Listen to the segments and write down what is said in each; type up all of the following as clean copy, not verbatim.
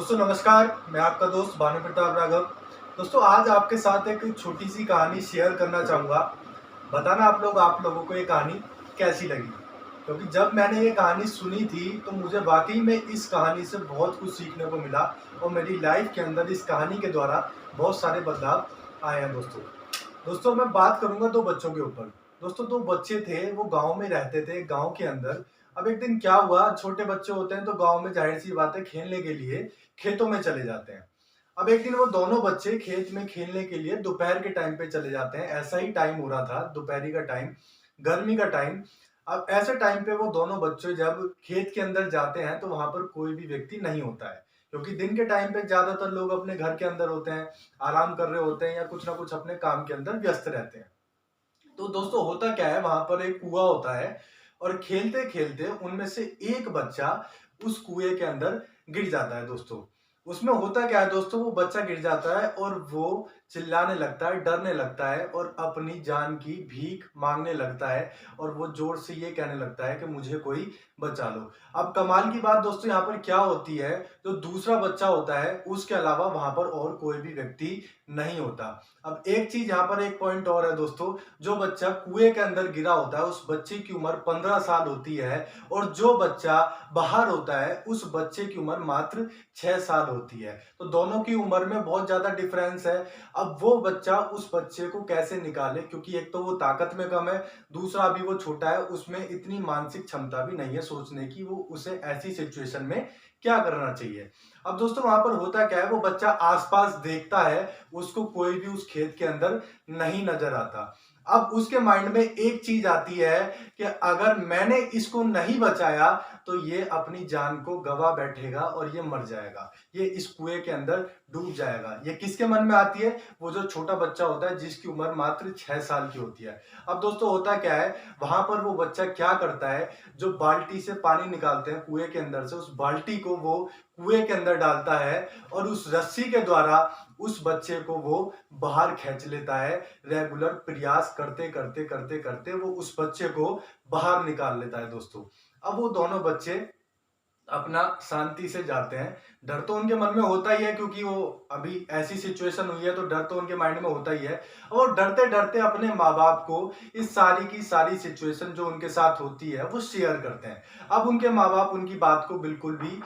दोस्तों नमस्कार, मैं आपका दोस्त भानु प्रताप राघव। दोस्तों आज आपके साथ एक छोटी सी कहानी शेयर करना चाहूँगा। बताना आप लोगों को ये कहानी कैसी लगी, क्योंकि जब मैंने ये कहानी सुनी थी तो मुझे वाक़ई में इस कहानी से बहुत कुछ सीखने को मिला और मेरी लाइफ़ के अंदर इस कहानी के द्वारा बहुत सारे बदलाव आए हैं दोस्तों। दोस्तों मैं बात करूँगा 2 बच्चों के ऊपर। दोस्तों 2 बच्चे थे, वो गाँव में रहते थे, गाँव के अंदर। अब एक दिन क्या हुआ, छोटे बच्चे होते हैं तो गाँव में ज़ाहिर-सी बात है खेलने के लिए खेतों में चले जाते हैं। अब एक दिन वो दोनों बच्चे खेत में खेलने के लिए दोपहर के टाइम पे चले जाते हैं। ऐसा ही टाइम हो रहा था, दोपहरी का टाइम, गर्मी का टाइम। अब ऐसे टाइम पे वो दोनों बच्चे जब खेत के अंदर जाते हैं तो वहाँ पर कोई भी व्यक्ति नहीं होता है। क्योंकि दिन के टाइम पे ज़्यादातर लोग अपने घर के अंदर होते हैं, आराम कर रहे होते हैं या कुछ ना कुछ अपने काम के अंदर व्यस्त रहते हैं। तो दोस्तों होता क्या है, वहां पर एक कुआं होता है और खेलते खेलते उनमें से एक बच्चा उस कुएं के अंदर गिर जाता है दोस्तों। उसमें होता क्या है दोस्तों, वो बच्चा गिर जाता है और वो चिल्लाने लगता है, डरने लगता है और अपनी जान की भीख मांगने लगता है और वो जोर से ये कहने लगता है कि मुझे कोई बचा लो। अब कमाल की बात दोस्तों यहाँ पर क्या होती है, जो दूसरा बच्चा होता है उसके अलावा वहां पर और कोई भी व्यक्ति नहीं होता। अब एक चीज यहाँ पर, एक पॉइंट और है दोस्तों, जो बच्चा कुएं के अंदर गिरा होता है उस बच्चे की उम्र 15 साल होती है और जो बच्चा बाहर होता है उस बच्चे की उम्र मात्र 6 साल होती है। तो दोनों की उम्र में बहुत ज्यादा डिफरेंस है। अब वो बच्चा उस बच्चे को कैसे निकाले, क्योंकि एक तो वो ताकत में कम है, दूसरा अभी वो छोटा है, उसमें इतनी मानसिक क्षमता भी नहीं है सोचने की वो उसे ऐसी सिचुएशन में क्या करना चाहिए। अब दोस्तों वहां पर होता क्या है, वो बच्चा आसपास देखता है, उसको कोई भी उस खेत के अंदर नहीं नजर आता। अब उसके माइंड में एक चीज आती है कि अगर मैंने इसको नहीं बचाया तो ये अपनी जान को गवा बैठेगा और ये मर जाएगा, ये इस कुएं के अंदर डूब जाएगा। ये किसके मन में आती है? वो जो छोटा बच्चा होता है जिसकी उम्र मात्र 6 साल की होती है। अब दोस्तों होता क्या है, वहां पर वो बच्चा क्या करता है, जो बाल्टी से पानी निकालते हैं कुएं के अंदर से, उस बाल्टी को वो कुएं के अंदर डालता है और उस रस्सी के द्वारा उस बच्चे को वो बाहर खींच लेता है। रेगुलर प्रयास करते करते करते करते वो उस बच्चे को बाहर निकाल लेता है दोस्तों। अब वो दोनों बच्चे अपना शांति से जाते हैं। डर तो उनके मन में होता ही है, क्योंकि वो अभी ऐसी सिचुएशन हुई है तो डर तो उनके माइंड में होता ही है। और डरते डरते अपने माँ बाप को इस सारी की सारी सिचुएशन जो उनके साथ होती है वो शेयर करते हैं। अब उनके माँ बाप उनकी बात को बिल्कुल भी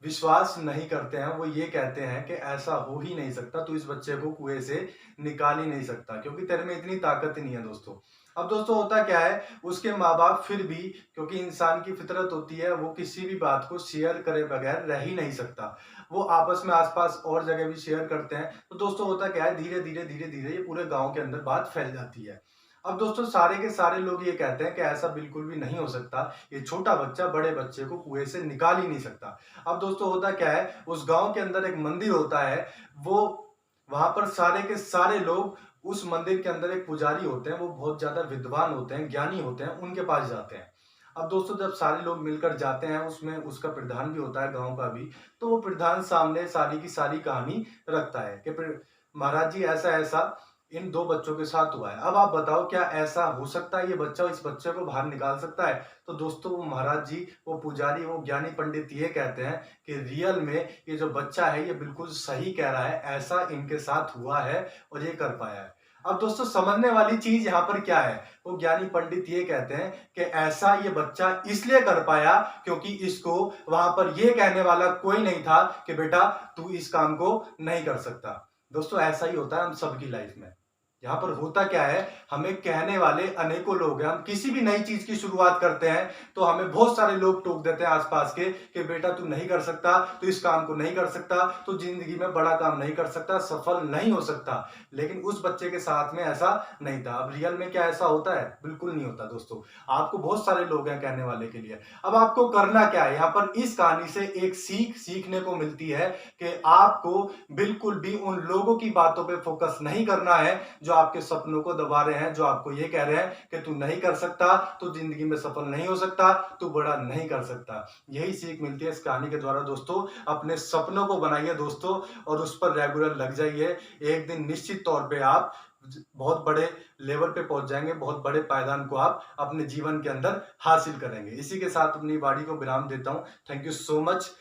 विश्वास नहीं करते हैं। वो ये कहते हैं कि ऐसा हो ही नहीं सकता, तू इस बच्चे को कुएं से निकाल ही नहीं सकता, क्योंकि तेरे में इतनी ताकत ही नहीं है दोस्तों। अब दोस्तों होता क्या है, उसके माँ बाप फिर भी, क्योंकि इंसान की फितरत होती है, वो किसी भी बात को शेयर करे बगैर रह ही नहीं सकता। वो आपस में आसपास और जगह भी शेयर करते हैं। तो दोस्तों होता क्या है, धीरे धीरे धीरे धीरे ये पूरे गांव के अंदर बात फैल जाती है। अब दोस्तों सारे के सारे लोग ये कहते हैं कि ऐसा बिल्कुल भी नहीं हो सकता, ये छोटा बच्चा बड़े बच्चे को कुएं से निकाल ही नहीं सकता। अब दोस्तों होता क्या है, उस गांव के अंदर एक मंदिर होता है, वो वहां पर सारे के सारे लोग उस मंदिर के अंदर एक पुजारी होते हैं, वो बहुत ज्यादा विद्वान होते हैं, ज्ञानी होते हैं, उनके पास जाते हैं। अब दोस्तों जब सारे लोग मिलकर जाते हैं, उसमें उसका प्रधान भी होता है गांव का भी, तो वो प्रधान सामने सारी की सारी कहानी रखता है कि महाराज जी ऐसा ऐसा इन 2 बच्चों के साथ हुआ है। अब आप बताओ क्या ऐसा हो सकता है, ये बच्चा इस बच्चे को बाहर निकाल सकता है? तो दोस्तों वो महाराज जी, वो पुजारी, वो ज्ञानी पंडित ये कहते हैं कि रियल में ये जो बच्चा है ये बिल्कुल सही कह रहा है, ऐसा इनके साथ हुआ है और ये कर पाया है। अब दोस्तों समझने वाली चीज यहाँ पर क्या है, वो ज्ञानी पंडित ये कहते हैं कि ऐसा ये बच्चा इसलिए कर पाया क्योंकि इसको वहां पर ये कहने वाला कोई नहीं था कि बेटा तू इस काम को नहीं कर सकता। दोस्तों ऐसा ही होता है हम सबकी लाइफ में। यहाँ पर होता क्या है, हमें कहने वाले अनेकों लोग हैं। हम किसी भी नई चीज की शुरुआत करते हैं तो हमें बहुत सारे लोग टोक देते हैं आसपास के कि बेटा तू नहीं कर सकता, तू इस काम को नहीं कर सकता, तू जिंदगी में बड़ा काम नहीं कर सकता, सफल नहीं हो सकता। लेकिन उस बच्चे के साथ में ऐसा नहीं था। अब रियल में क्या ऐसा होता है? बिल्कुल नहीं होता दोस्तों। आपको बहुत सारे लोग हैं कहने वाले के लिए। अब आपको करना क्या है, यहाँ पर इस कहानी से एक सीख सीखने को मिलती है कि आपको बिल्कुल भी उन लोगों की बातों पर फोकस नहीं करना है जो आपके सपनों को दबा रहे हैं, जो आपको ये कह रहे हैं कि तू नहीं कर सकता, तू जिंदगी में सफल नहीं हो सकता, तू बड़ा नहीं कर सकता। यही सीख मिलती है इस कहानी के द्वारा दोस्तों। अपने सपनों को बनाइए दोस्तों और उस पर रेगुलर लग जाइए। एक दिन निश्चित तौर पे आप बहुत बड़े लेवल पे पहुंच जाएंगे, बहुत बड़े पायदान को आप अपने जीवन के अंदर हासिल करेंगे। इसी के साथ अपनी वाणी को विराम देता हूं। Thank you so much.